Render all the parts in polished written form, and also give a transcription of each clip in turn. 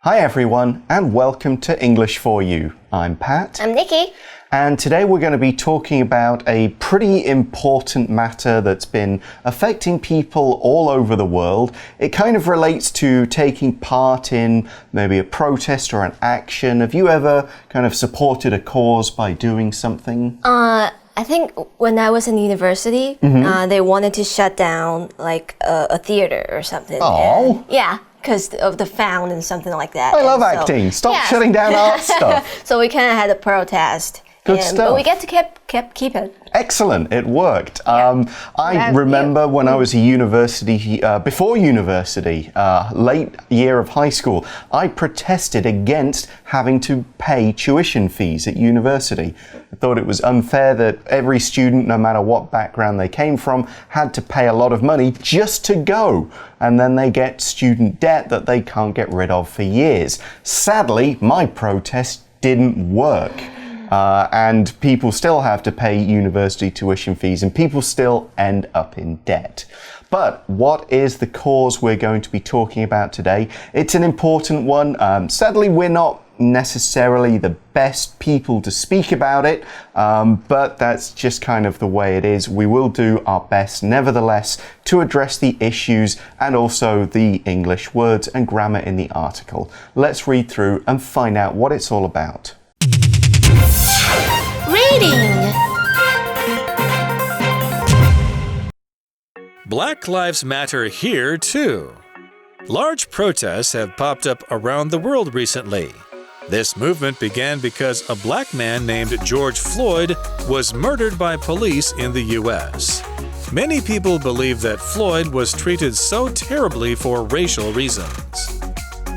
Hi everyone, and welcome to English for You. I'm Pat. I'm Nikki. And today we're going to be talking about a pretty important matter that's been affecting people all over the world. It kind of relates to taking part in maybe a protest or an action. Have you ever kind of supported a cause by doing something? I think when I was in university, they wanted to shut down like a theater or something. Oh. Yeah. Because of the fund and something like that. I love acting. Stop shutting down art stuff. So we kind of had a protest. Good stuff. But we get to keep it. Excellent. It worked. Yeah. I remember when I was a university, before university, late year of high school, I protested against having to pay tuition fees at university. I thought it was unfair that every student, no matter what background they came from, had to pay a lot of money just to go. And then they get student debt that they can't get rid of for years. Sadly, my protest didn't work. And people still have to pay university tuition fees and people still end up in debt. But what is the cause we're going to be talking about today? It's an important one. Sadly, we're not necessarily the best people to speak about it, but that's just kind of the way it is. We will do our best, nevertheless, to address the issues and also the English words and grammar in the article. Let's read through and find out what it's all about. Reading. Black Lives Matter here, too. Large protests have popped up around the world recently. This movement began because a black man named George Floyd was murdered by police in the U.S. Many people believe that Floyd was treated so terribly for racial reasons.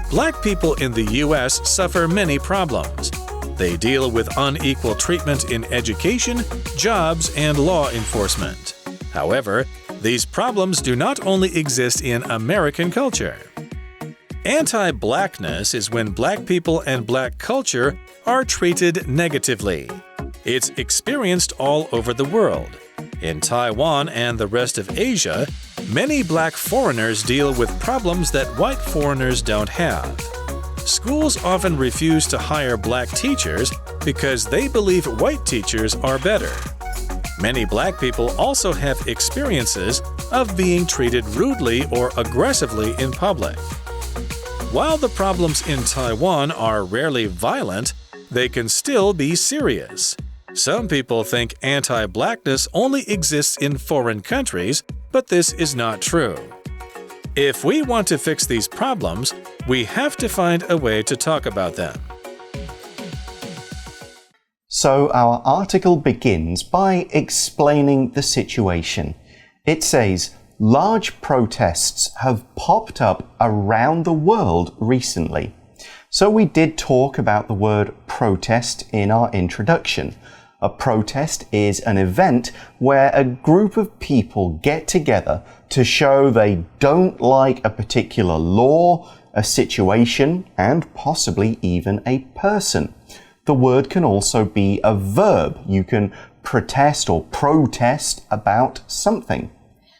Black people in the U.S. suffer many problems. They deal with unequal treatment in education, jobs, and law enforcement. However, these problems do not only exist in American culture. Anti-blackness is when black people and black culture are treated negatively. It's experienced all over the world. In Taiwan and the rest of Asia, many black foreigners deal with problems that white foreigners don't have. Schools often refuse to hire black teachers because they believe white teachers are better. Many black people also have experiences of being treated rudely or aggressively in public. While the problems in Taiwan are rarely violent, they can still be serious. Some people think anti-blackness only exists in foreign countries, but this is not true. If we want to fix these problems, we have to find a way to talk about them. So our article begins by explaining the situation. It says, large protests have popped up around the world recently. So we did talk about the word protest in our introduction. A protest is an event where a group of people get together to show they don't like a particular law, a situation, and possibly even a person. The word can also be a verb. You can protest or protest about something.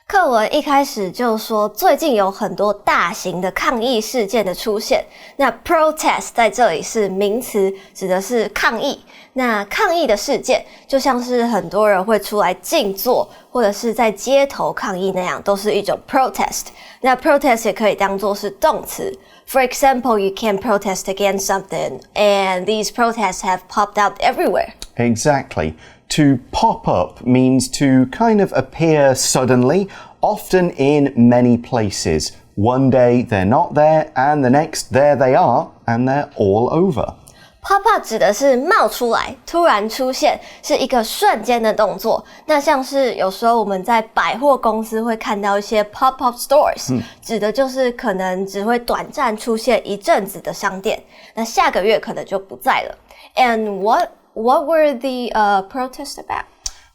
课文一开始就说最近有很多大型的抗议事件的出现，那 protest 在这里是名词，指的是抗议。那抗议的事件就像是很多人会出来静坐或者是在街头抗议那样，都是一种 protest。那 protest 也可以当作是动词。For example, you can protest against something, and these protests have popped out everywhere. Exactly. To pop up means to kind of appear suddenly, often in many places. One day they're not there, and the next there they are, and they're all over. Pop up 指的是冒出来，突然出现，是一个瞬间的动作。那像是有时候我们在百货公司会看到一些 pop up stores，指的就是可能只会短暂出现一阵子的商店，那下个月可能就不在了。And what were the protests about?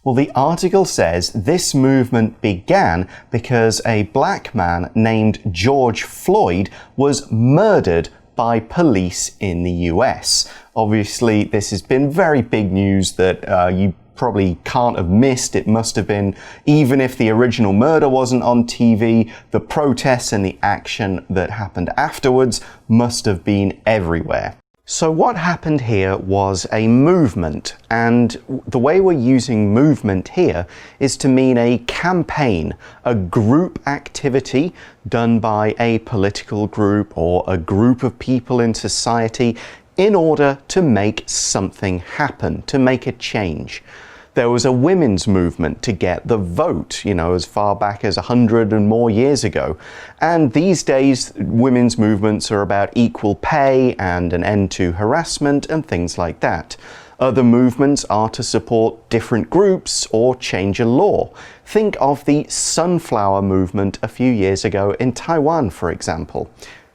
Well, the article says this movement began because a black man named George Floyd was murdered by police in the US. Obviously, this has been very big news that you probably can't have missed. It must have been, even if the original murder wasn't on TV, the protests and the action that happened afterwards must have been everywhere. So what happened here was a movement, and the way we're using movement here is to mean a campaign, a group activity done by a political group or a group of people in society in order to make something happen, to make a change. There was a women's movement to get the vote, as far back as 100 and more years ago. And these days, women's movements are about equal pay and an end to harassment and things like that. Other movements are to support different groups or change a law. Think of the sunflower movement a few years ago in Taiwan, for example.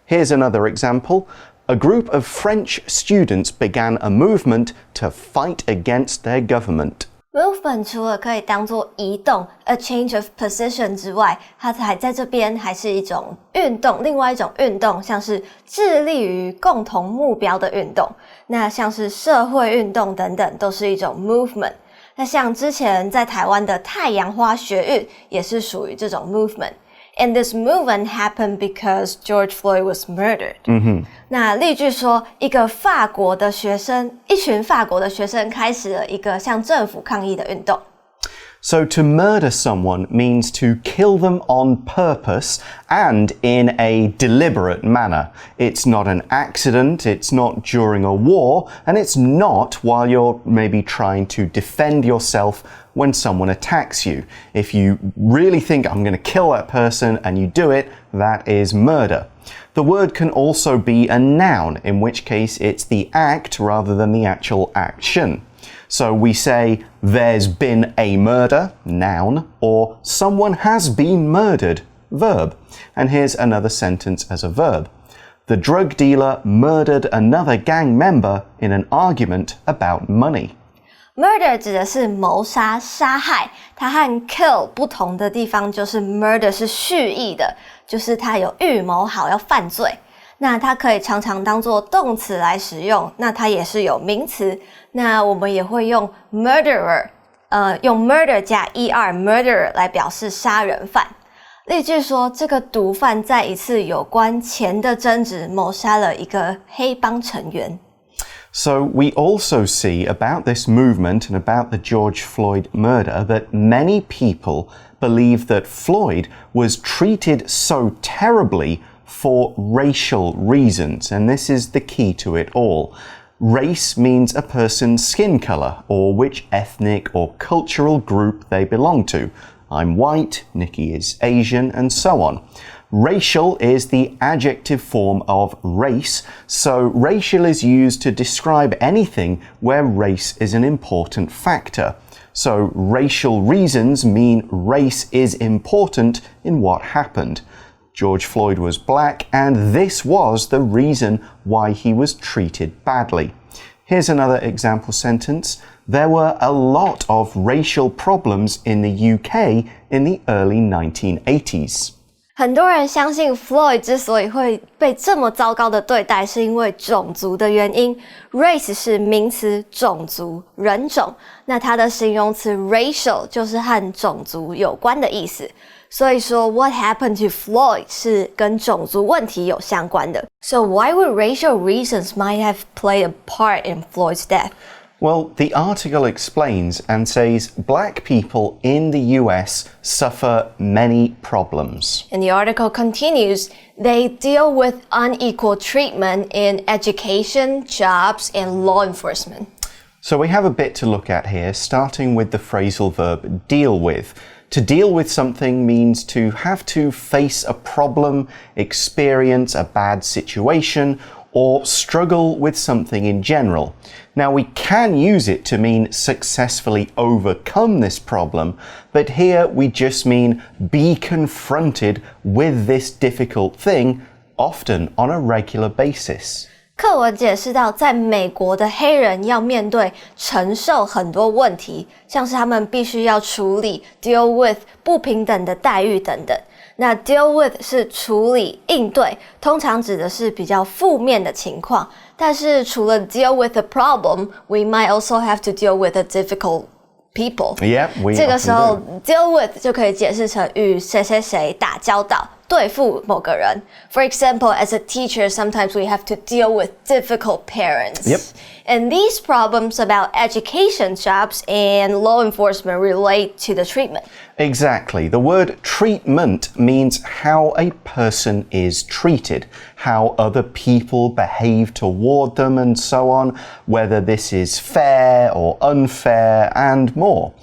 Here's another example. A group of French students began a movement to fight against their government.Movement 除了可以当作移动 a change of position 之外，它还在这边还是一种运动，另外一种运动像是致力于共同目标的运动，那像是社会运动等等都是一种 movement。那像之前在台湾的太阳花学运也是属于这种 movement。And this movement happened because George Floyd was murdered. 那例句说，一群法国的学生开始了一个向政府抗议的运动。So to murder someone means to kill them on purpose and in a deliberate manner. It's not an accident, it's not during a war, and it's not while you're maybe trying to defend yourself when someone attacks you. If you really think, I'm going to kill that person, and you do it, that is murder. The word can also be a noun, in which case it's the act rather than the actual action.So we say, there's been a murder, noun, or someone has been murdered, verb. And here's another sentence as a verb. The drug dealer murdered another gang member in an argument about money. Murder 指的是谋杀、杀害，它和 kill 不同的地方就是 murder 是蓄意的，就是它有预谋好要犯罪。那它可以常常当作动词来使用，那它也是有名词，那我们也会用 murderer，用 murder 加 murderer 来表示杀人犯。例句说，这个毒贩在一次有关钱的争执谋杀了一个黑帮成员。So we also see about this movement and about the George Floyd murder that many people believe that Floyd was treated so terribly for racial reasons, and this is the key to it all. Race means a person's skin color or which ethnic or cultural group they belong to. I'm white, Nikki is Asian, and so on. Racial is the adjective form of race, so racial is used to describe anything where race is an important factor. So racial reasons mean race is important in what happened. George Floyd was black, and this was the reason why he was treated badly. Here's another example sentence. There were a lot of racial problems in the UK in the early 1980s. 很多人相信 Floyd 之所以会被这么糟糕的对待，是因为种族的原因。Race 是名词，种族、人种。那它的形容词 racial 就是和种族有关的意思。所以说 what happened to Floyd 是跟种族问题有相关的。So why would racial reasons might have played a part in Floyd's death? Well, the article explains and says black people in the US suffer many problems. And the article continues, they deal with unequal treatment in education, jobs, and law enforcement. So we have a bit to look at here, starting with the phrasal verb deal with. To deal with something means to have to face a problem, experience a bad situation, or struggle with something in general. Now, we can use it to mean successfully overcome this problem, but here we just mean be confronted with this difficult thing, often on a regular basis. 课文解释到，在美国的黑人要面对承受很多问题，像是他们必须要处理 deal with 不平等的待遇等等。那 deal with 是处理、应对，通常指的是比较负面的情况。但是除了 deal with a problem, we might also have to deal with a difficult people. Yeah, we 这个时候 often deal with 就可以解释成与谁谁谁打交道，对付某个人。For example, as a teacher, sometimes we have to deal with difficult parents. Yep. And these problems about education, jobs, and law enforcement relate to the treatment. Exactly. The word treatment means how a person is treated, how other people behave toward them, and so on, whether this is fair or unfair, and more.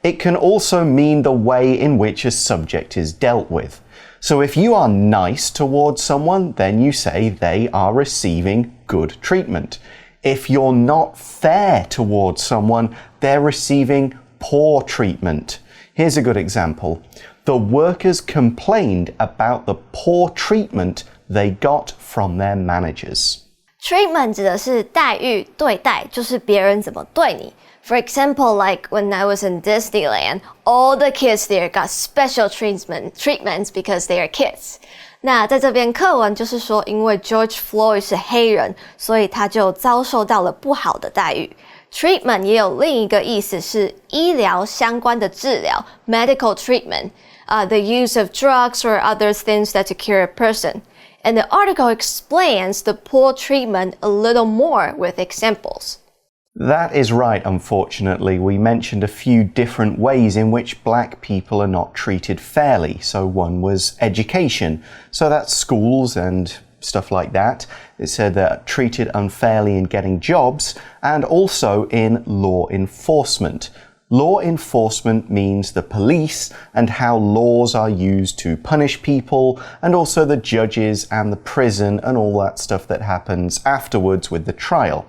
It can also mean the way in which a subject is dealt with. So if you are nice towards someone, then you say they are receiving good treatment. If you're not fair towards someone, they're receiving poor treatment. Here's a good example. The workers complained about the poor treatment they got from their managers. Treatment 指的是待遇、对待，就是别人怎么对你。For example, like when I was in Disneyland, all the kids there got special treatments because they are kids. 那在这边课文就是说，因为 George Floyd 是黑人，所以他就遭受到了不好的待遇。Treatment 也有另一个意思是医疗相关的治疗 medical treatment, the use of drugs or other things that to cure a person. And the article explains the poor treatment a little more with examples. That is right, unfortunately. We mentioned a few different ways in which black people are not treated fairly. So one was education. So that's schools and stuff like that. It said they're treated unfairly in getting jobs and also in law enforcement. Law enforcement means the police and how laws are used to punish people, and also the judges and the prison and all that stuff that happens afterwards with the trial.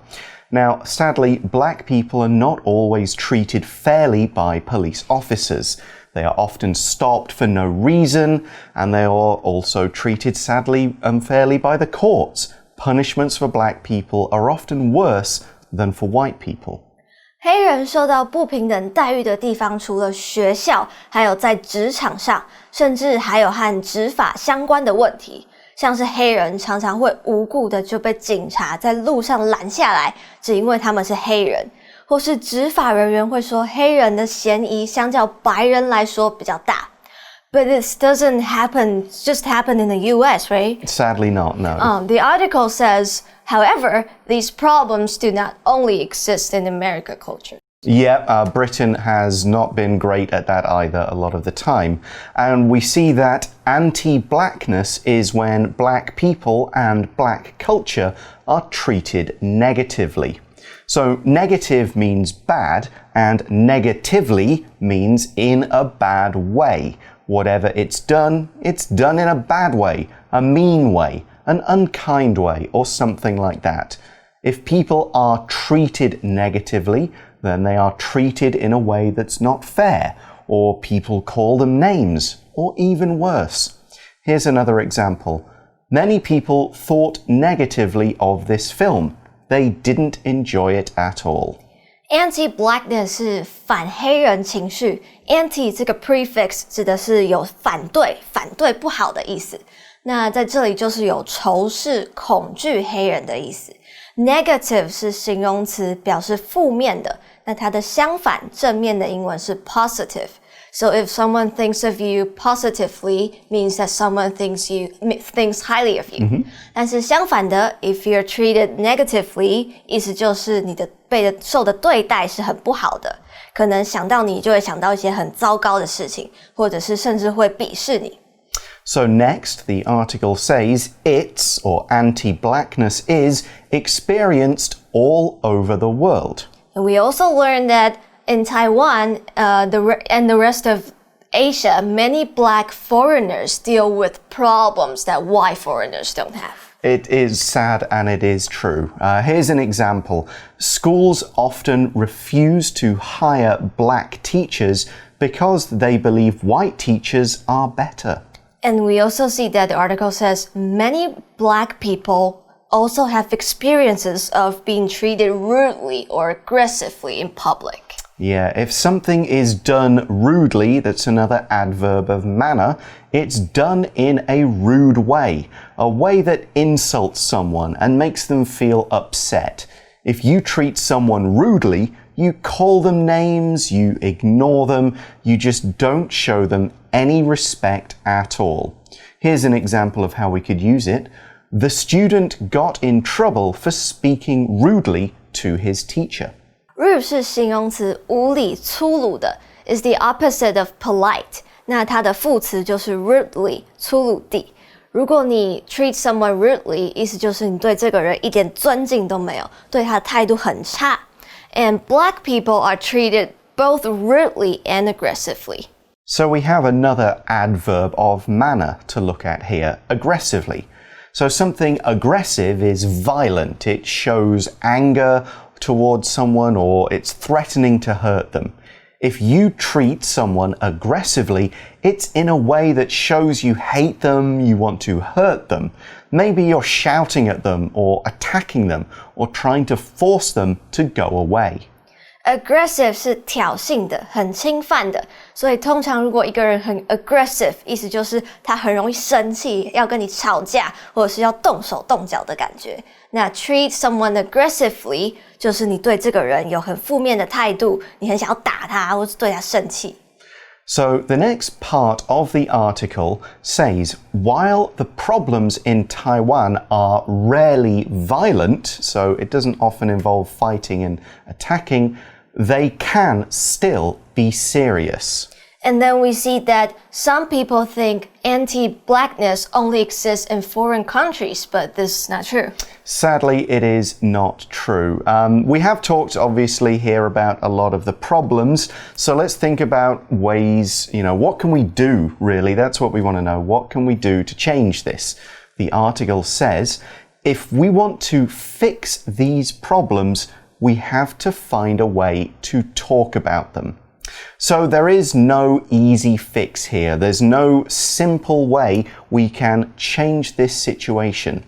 Now, sadly, black people are not always treated fairly by police officers. They are often stopped for no reason, and they are also treated, sadly, unfairly by the courts. Punishments for black people are often worse than for white people. 黑人受到不平等待遇的地方，除了学校，还有在职场上，甚至还有和执法相关的问题。像是黑人常常会无故的就被警察在路上拦下来，只因为他们是黑人，或是执法人员会说黑人的嫌疑相较白人来说比较大。But this doesn't just happen in the US, right? Sadly not, no. The article says, however, these problems do not only exist in American culture. Yeah, Britain has not been great at that either a lot of the time. And we see that anti-blackness is when black people and black culture are treated negatively. So negative means bad, and negatively means in a bad way. Whatever it's done in a bad way, a mean way, an unkind way, or something like that. If people are treated negatively, then they are treated in a way that's not fair, or people call them names, or even worse. Here's another example. Many people thought negatively of this film. They didn't enjoy it at all. Anti-blackness 是反黑人情绪 ，anti 这个 prefix 指的是有反对不好的意思。那在这里就是有仇视、恐惧黑人的意思。Negative 是形容词，表示负面的。那它的相反，正面的英文是 positive. So if someone thinks of you positively, means that someone thinks highly of you. 但是相反的 if you're treated negatively, 意思就是你的受的对待是很不好的，可能想到你就会想到一些很糟糕的事情，或者是甚至会鄙视你。So next, the article says it's, or anti-blackness is, experienced all over the world. And we also learned that in Taiwan and the rest of Asia, many black foreigners deal with problems that white foreigners don't have. It is sad and it is true. Here's an example. Schools often refuse to hire black teachers because they believe white teachers are better. And we also see that the article says many black people also have experiences of being treated rudely or aggressively in public. Yeah, if something is done rudely, that's another adverb of manner. It's done in a rude way, a way that insults someone and makes them feel upset. If you treat someone rudely, You call them names, you ignore them, you just don't show them any respect at all. Here's an example of how we could use it. The student got in trouble for speaking rudely to his teacher. Rude 是形容词，无理、粗鲁的 is the opposite of polite. 那它的副词就是 rudely， 粗鲁地。如果你 treat someone rudely， 意思就是你对这个人一点尊敬都没有，对他的态度很差。And black people are treated both rudely and aggressively. So we have another adverb of manner to look at here, aggressively. So something aggressive is violent. It shows anger towards someone or it's threatening to hurt them. If you treat someone aggressively, it's in a way that shows you hate them, you want to hurt them. Maybe you're shouting at them or attacking them or trying to force them to go away. Aggressive 是挑衅的，很侵犯的，所以通常如果一个人很 aggressive， 意思就是他很容易生气，要跟你吵架，或者是要动手动脚的感觉。那 treat someone aggressively 就是你对这个人有很负面的态度，你很想要打他，或是对他生气。So the next part of the article says, while the problems in Taiwan are rarely violent, so it doesn't often involve fighting and attacking, they can still be serious. And then we see that some people think anti-blackness only exists in foreign countries, but this is not true. Sadly, it is not true. We have talked, obviously, here about a lot of the problems. So let's think about ways, what can we do, really? That's what we want to know. What can we do to change this? The article says, if we want to fix these problems, we have to find a way to talk about them. So there is no easy fix here. There's no simple way we can change this situation.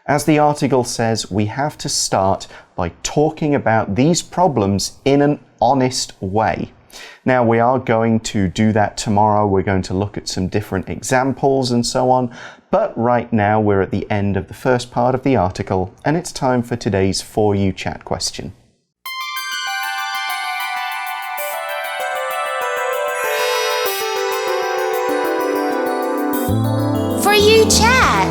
As the article says, we have to start by talking about these problems in an honest way. Now, we are going to do that tomorrow. We're going to look at some different examples and so on. But right now, we're at the end of the first part of the article, and it's time for today's For You Chat question. For You Chat.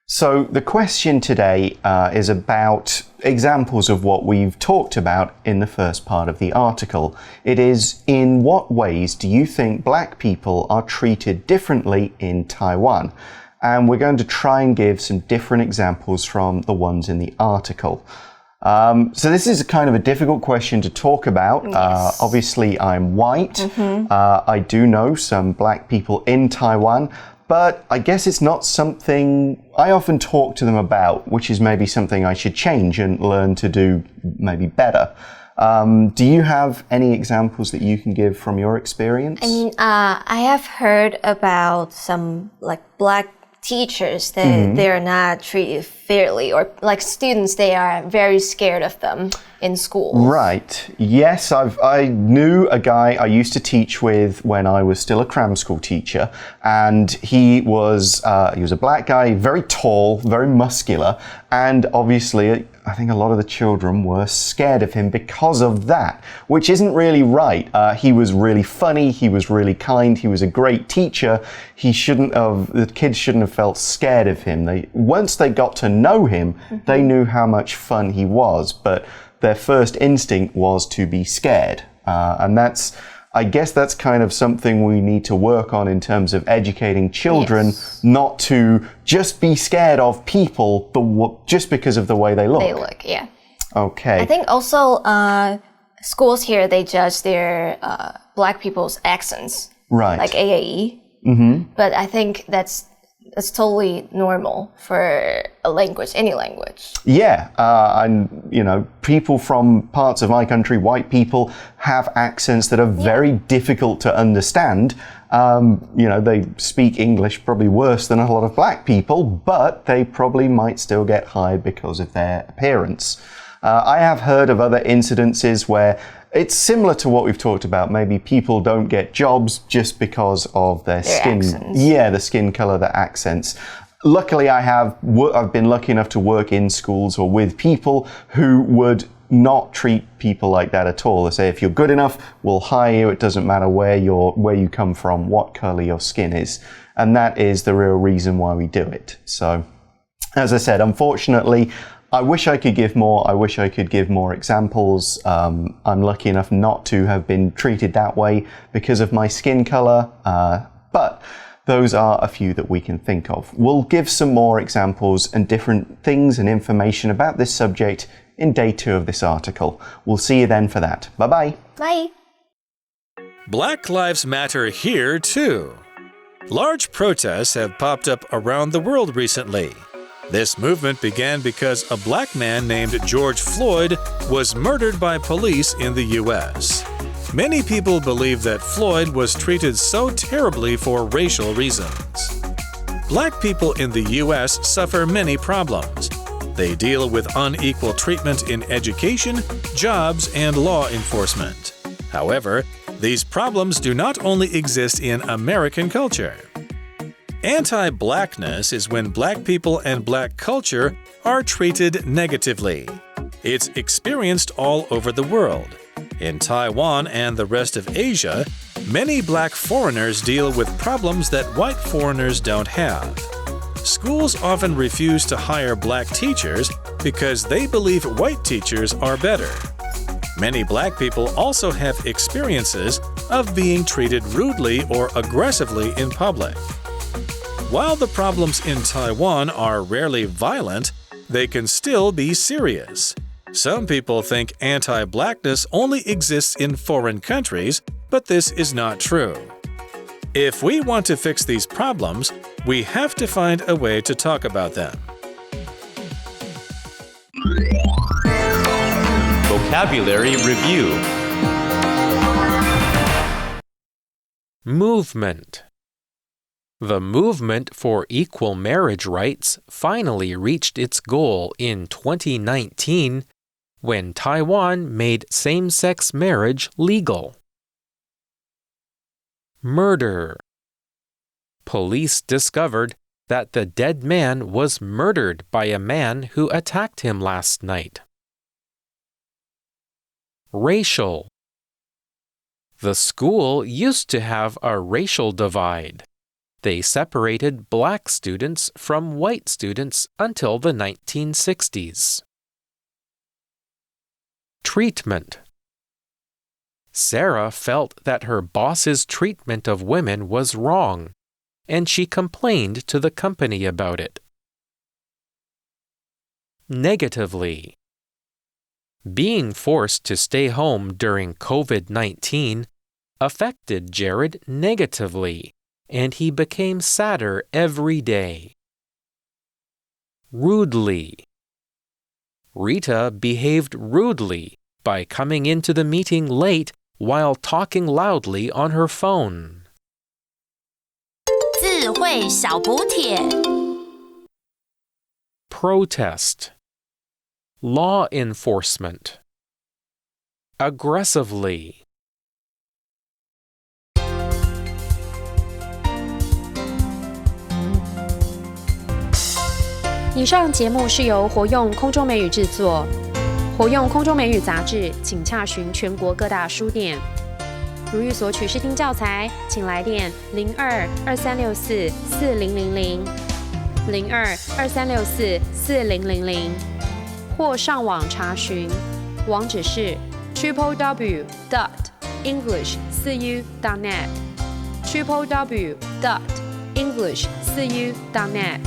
So the question today is about examples of what we've talked about in the first part of the article. It is, in what ways do you think black people are treated differently in Taiwan? And we're going to try and give some different examples from the ones in the article. So this is kind of a difficult question to talk about. Yes. Obviously, I'm white. I do know some black people in Taiwan. But I guess it's not something I often talk to them about, which is maybe something I should change and learn to do maybe better. Do you have any examples that you can give from your experience? I mean, I have heard about some black teachers that they're not treated fairly, or students, they are very scared of them in school. Right. Yes, I knew a guy I used to teach with when I was still a cram school teacher, and he was a black guy, very tall, very muscular, and obviously I think a lot of the children were scared of him because of that, which isn't really right. He was really funny, he was really kind, he was a great teacher. The kids shouldn't have felt scared of him. Once they got to know him, they knew how much fun he was, but their first instinct was to be scared. And I guess that's kind of something we need to work on in terms of educating children, Yes. not to just be scared of people just because of the way they look. They look, yeah. Okay. I think also schools here, they judge their black people's accents. Right. Like AAE. But I think that's totally normal for a language, any language. Yeah, and people from parts of my country, white people, have accents that are very difficult to understand. They speak English probably worse than a lot of black people, but they probably might still get hired because of their appearance. I have heard of other incidences where it's similar to what we've talked about. Maybe people don't get jobs just because of their skin. Accents. Yeah, the skin color, the accents. Luckily, I've been lucky enough to work in schools or with people who would not treat people like that at all. They say, if you're good enough, we'll hire you. It doesn't matter where you come from, what color your skin is. And that is the real reason why we do it. So, as I said, unfortunately, I wish I could give more. I wish I could give more examples. I'm lucky enough not to have been treated that way because of my skin color. But those are a few that we can think of. We'll give some more examples and different things and information about this subject in day 2 of this article. We'll see you then for that. Bye-bye. Bye. Black Lives Matter here, too. Large protests have popped up around the world recently. This movement began because a black man named George Floyd was murdered by police in the U.S. Many people believe that Floyd was treated so terribly for racial reasons. Black people in the U.S. suffer many problems. They deal with unequal treatment in education, jobs, and law enforcement. However, these problems do not only exist in American culture. Anti-blackness is when black people and black culture are treated negatively. It's experienced all over the world. In Taiwan and the rest of Asia, many black foreigners deal with problems that white foreigners don't have. Schools often refuse to hire black teachers because they believe white teachers are better. Many black people also have experiences of being treated rudely or aggressively in public. While the problems in Taiwan are rarely violent, they can still be serious. Some people think anti-blackness only exists in foreign countries, but this is not true. If we want to fix these problems, we have to find a way to talk about them. Vocabulary Review. Movement. The movement for equal marriage rights finally reached its goal in 2019 when Taiwan made same-sex marriage legal. Murder. Police discovered that the dead man was murdered by a man who attacked him last night. Racial. The school used to have a racial divide. They separated black students from white students until the 1960s. Treatment. Sarah felt that her boss's treatment of women was wrong, and she complained to the company about it. Negatively. Being forced to stay home during COVID-19 affected Jared negatively, and he became sadder every day. Rudely. Rita behaved rudely by coming into the meeting late while talking loudly on her phone. 智慧小补帖 Protest. Law enforcement. Aggressively. 以上节目是由活用空中美语制作。活用空中美语杂志，请洽询全国各大书店。如欲索取试听教材，请来电02-2364-4000 02-2364-4000，或上网查询，网址是 www.english4u.net www.english4u.net